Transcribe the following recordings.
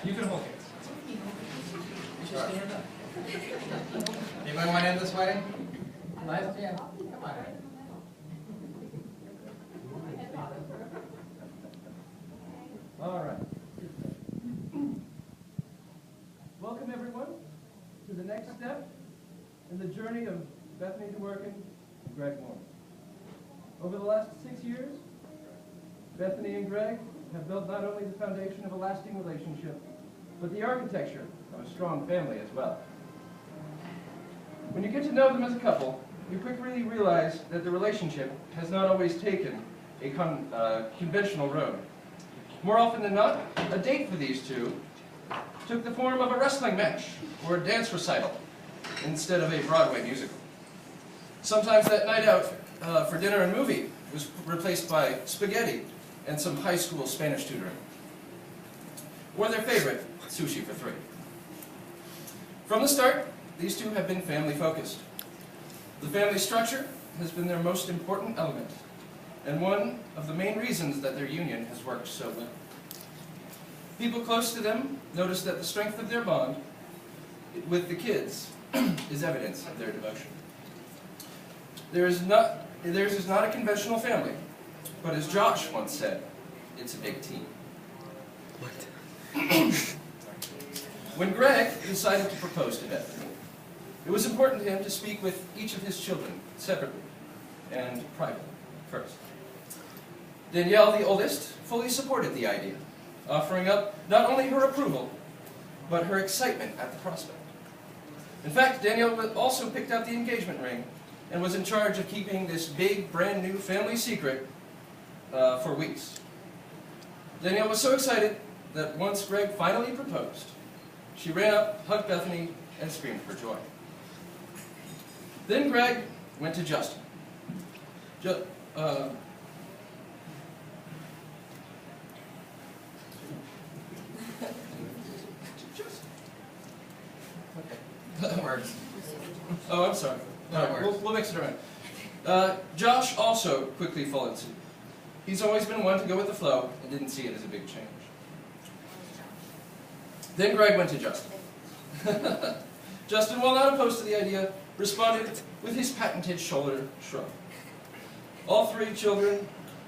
You can hold hands. You should stand up. Anybody want to end this wedding? Nice, yeah. Come on. All right. Welcome, everyone, to the next step in the journey of Bethany DeWorkin and Greg Mormol. Over the last 6 years, Bethany and Greg have built not only the foundation of a lasting relationship, but the architecture of a strong family as well. When you get to know them as a couple, you quickly realize that the relationship has not always taken a conventional road. More often than not, a date for these two took the form of a wrestling match or a dance recital instead of a Broadway musical. Sometimes that night out for dinner and movie was replaced by spaghetti and some high school Spanish tutoring. Or their favorite, sushi for three. From the start, these two have been family-focused. The family structure has been their most important element, and one of the main reasons that their union has worked so well. People close to them notice that the strength of their bond with the kids is evidence of their devotion. Theirs is not a conventional family, but as Josh once said, it's a big team. When Greg decided to propose to Bethany, it was important to him to speak with each of his children separately and privately first. Danielle, the oldest, fully supported the idea, offering up not only her approval, but her excitement at the prospect. In fact, Danielle also picked out the engagement ring and was in charge of keeping this big, brand new family secret for weeks. Danielle was so excited that once Greg finally proposed, she ran up, hugged Bethany, and screamed for joy. Then Greg went to Justin. That works. Oh, I'm sorry. No, it works. We'll mix it around. Josh also quickly followed suit. He's always been one to go with the flow and didn't see it as a big change. Then Greg went to Justin. Justin, while not opposed to the idea, responded with his patented shoulder shrug. All three children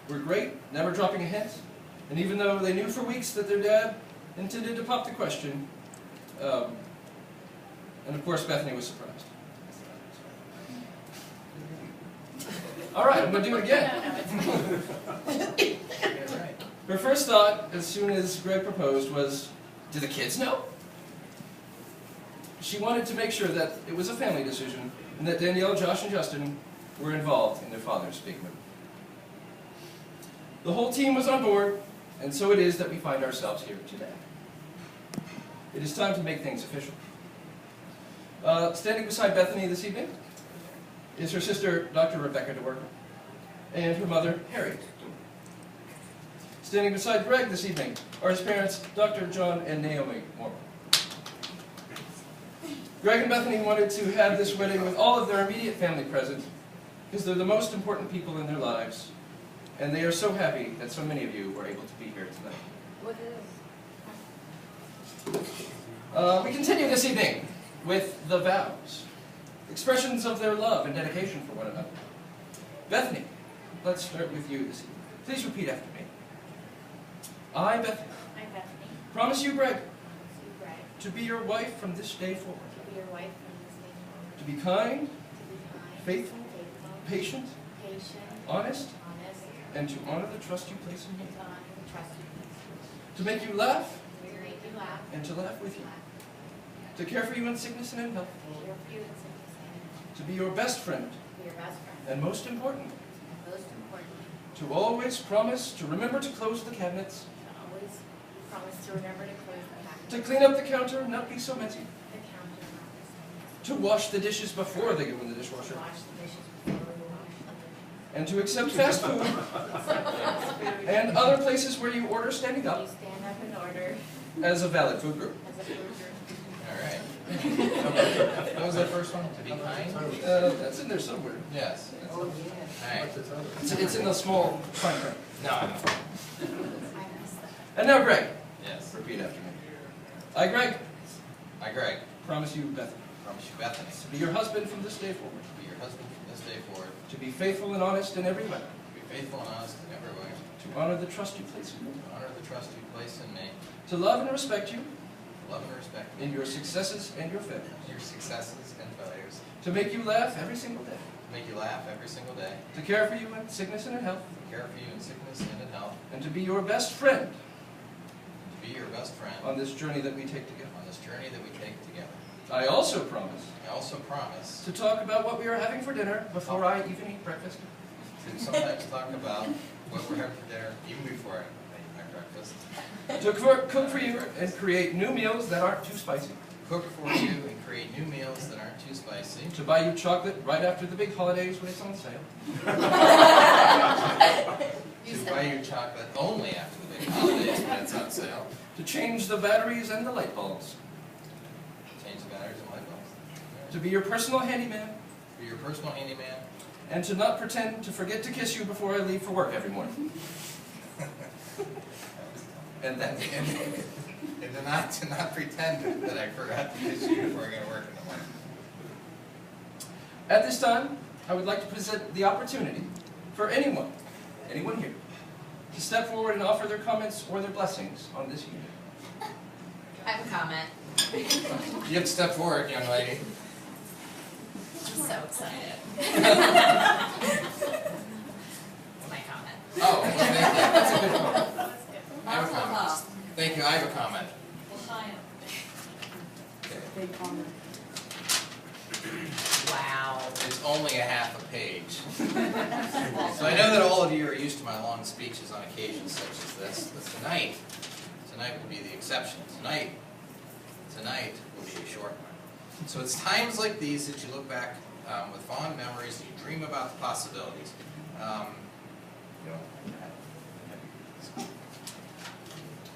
were great, never dropping a hint, and even though they knew for weeks that their dad intended to pop the question, and of course Bethany was surprised. All right, I'm going to do it again. Her first thought, as soon as Greg proposed, was, do the kids know? She wanted to make sure that it was a family decision and that Danielle, Josh, and Justin were involved in their father's big move. The whole team was on board, and so it is that we find ourselves here today. It is time to make things official. Standing beside Bethany this evening is her sister, Dr. Rebecca DeWorkin, and her mother, Harriet DeWorkin. Standing beside Greg this evening are his parents, Dr. John and Naomi Mormol. Greg and Bethany wanted to have this wedding with all of their immediate family present because they're the most important people in their lives, and they are so happy that so many of you were able to be here tonight. We continue this evening with the vows, expressions of their love and dedication for one another. Bethany, let's start with you this evening. Please repeat after me. I, Bethany, promise you, Greg, to be your wife from this day forward. To be kind, faithful, patient, honest, and to honor the trust you place in me. To make you laugh, and to laugh with you. To care for you in sickness and in health. To be your best friend. And most important, to always promise to remember to close the cabinets. To clean up the counter and not be so messy. To wash the dishes before they go in the dishwasher. And to accept fast food and other places where you order standing up as a valid food group. All right. What was that first one? To be kind? That's in there somewhere. Yes. All right. It's in the small fine print. No, I know. And now, Greg. Yes. Repeat after me. I, Greg, I, Greg, promise you, Bethany, promise you, Bethany, to be your husband from this day forward, to be your husband from this day forward, to be faithful and honest in every way, to be faithful and honest in every way, to honor the trust you place in me, to honor the trust you place in me, to love and respect you to love and respect in your successes and your failures, your successes and failures, to make you laugh every single day, to make you laugh every single day, to care for you in sickness and in health, to care for you in sickness and in health, and to be your best friend to be your best friend on this journey that we take together. on this journey that we take together. I also promise I also promise to talk about what we are having for dinner before I even eat breakfast, to sometimes talk about what we're having for dinner even before I eat my breakfast, to cook for you and create new meals that aren't too spicy, cook for you and create new meals that aren't too spicy, to buy you chocolate right after the big holidays when it's on sale, to buy you chocolate only after the big holidays when it's on sale, to change the batteries and the light bulbs, change the batteries and light bulbs, to be your personal handyman, be your personal handyman, and to not pretend to forget to kiss you before I leave for work every morning. And then, and to not pretend that I forgot to kiss you before I go to work in the morning. at this time, I would like to present the opportunity for anyone here, to step forward and offer their comments or their blessings on this union. I have a comment. You have to step forward, young lady. I'm so excited. My comment. Oh, well, thank you. That's a good point. I have a comment. Thank you, I have a comment. Wow. It's only a half a page. So I know that all of you are used to my long speeches on occasions such as this, but tonight will be the exception. Tonight will be a short one. So it's times like these that you look back with fond memories and you dream about the possibilities. You know,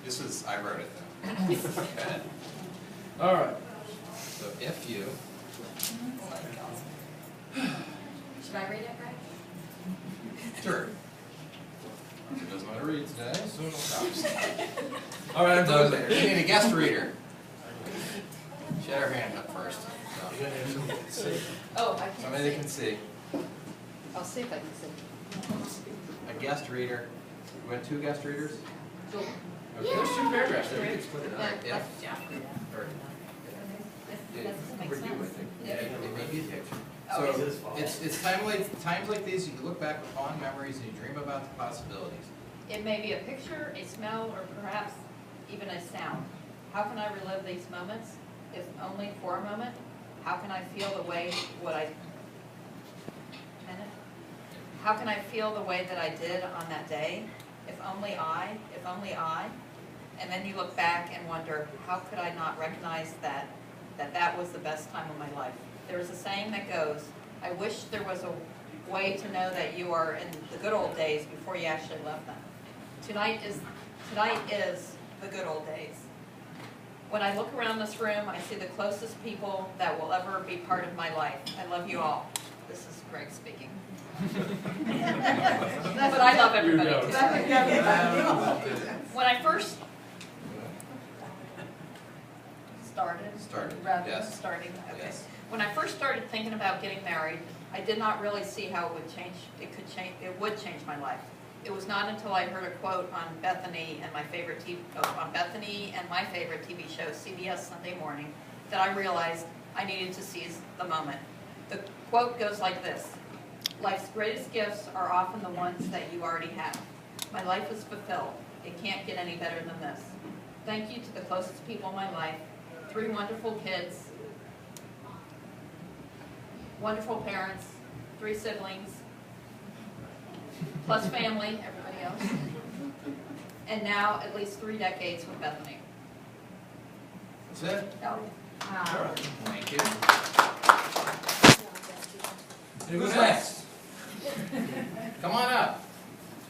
this was, I wrote it though. Go ahead. All right. So if you, Should I read it, Greg? sure. She doesn't want to read today, so no stops. All right, I'm done. We need a guest reader. She had her hand up first. So, Oh, I can't somebody that can see. I'll see if I can see. A guest reader. You want two guest readers? Sure. Okay. There's two paragraphs there. We can split it up. Yeah. Or, That doesn't make For you, I sense. think. yeah, it may be a picture. Oh, So it's times like these you look back with fond memories and you dream about the possibilities. It may be a picture, a smell, or perhaps even a sound. How can I relive these moments, if only for a moment? How can I feel the way How can I feel the way that I did on that day? If only I. And then you look back and wonder, how could I not recognize that was the best time of my life? There is a saying that goes, I wish there was a way to know that you are in the good old days before you actually left them. Tonight is the good old days. When I look around this room, I see the closest people that will ever be part of my life. I love you all. This is Greg speaking. But I love everybody too. When I first started, rather than yes. starting, okay. Yes. When I first started thinking about getting married, I did not really see how it would change my life. It was not until I heard a quote on Bethany and my favorite TV show, CBS Sunday Morning, that I realized I needed to seize the moment. The quote goes like this: life's greatest gifts are often the ones that you already have. My life is fulfilled. It can't get any better than this. Thank you to the closest people in my life, 3 wonderful kids, wonderful parents, 3 siblings, plus family, everybody else, and now at least 3 decades with Bethany. That's it? Oh, All right. Thank you. And Who's who's next? Come on up.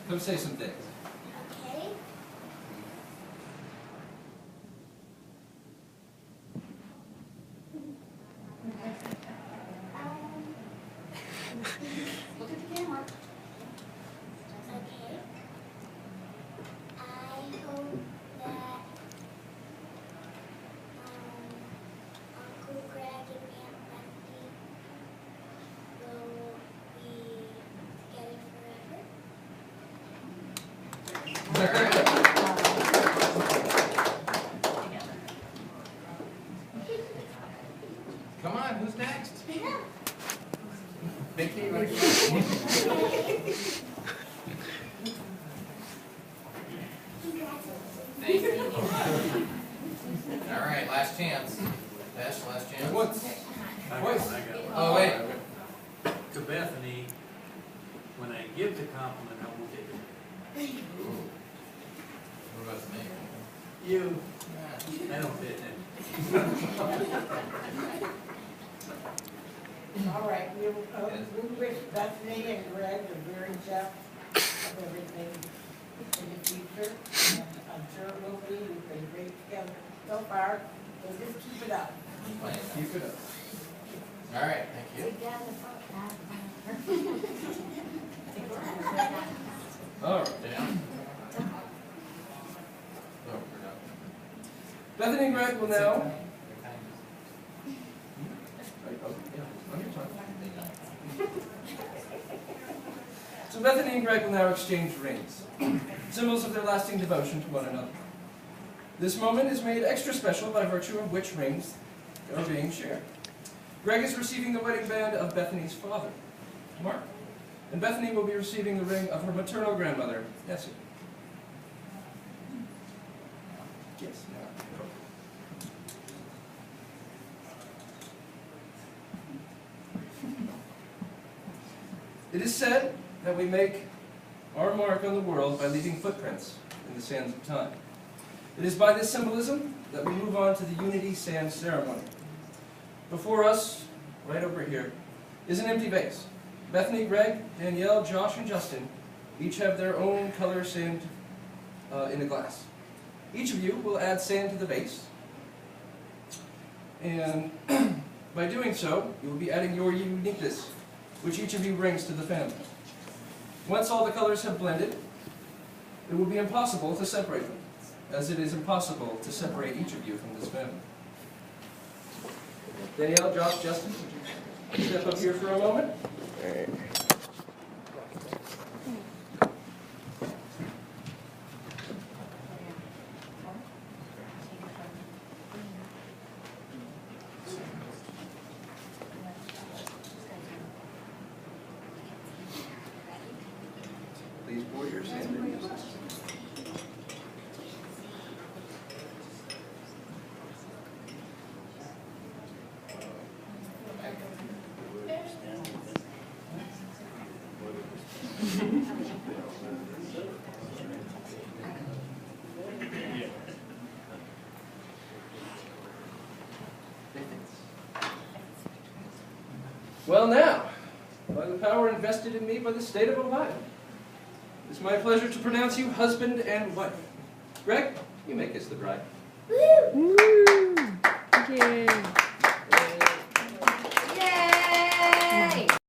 Come say some things. Okay. look at the camera. Okay. I hope that Thank you. All right, last chance. Ash, last chance. Once. Twice. Oh, wait. To Bethany, when I give the compliment, I won't take it. Ooh. What about me? You. I don't fit in. All right, we wish Bethany and Greg the very best of everything in the future. And I'm sure it will be. We've been great together so far, so just keep it up. Keep it up. All right, thank you. All right. Down. Oh, we're done. Bethany and Greg will now. So Bethany and Greg will now exchange rings, symbols of their lasting devotion to one another. This moment is made extra special by virtue of which rings are being shared. Greg is receiving the wedding band of Bethany's father, Mark, and Bethany will be receiving the ring of her maternal grandmother, Nessie. Yes. It is said that we make our mark on the world by leaving footprints in the sands of time. It is by this symbolism that we move on to the Unity Sand Ceremony. Before us, right over here, is an empty vase. Bethany, Greg, Danielle, Josh, and Justin each have their own color sand in a glass. Each of you will add sand to the vase, and by doing so, you will be adding your uniqueness, which each of you brings to the family. Once all the colors have blended, it will be impossible to separate them, as it is impossible to separate each of you from this family. Danielle, Josh, Justin, would you step up here for a moment? Please pour your sand in. Well now, by the power invested in me by the state of Ohio, it's my pleasure to pronounce you husband and wife. Greg, you may kiss the bride. Woo! Yay.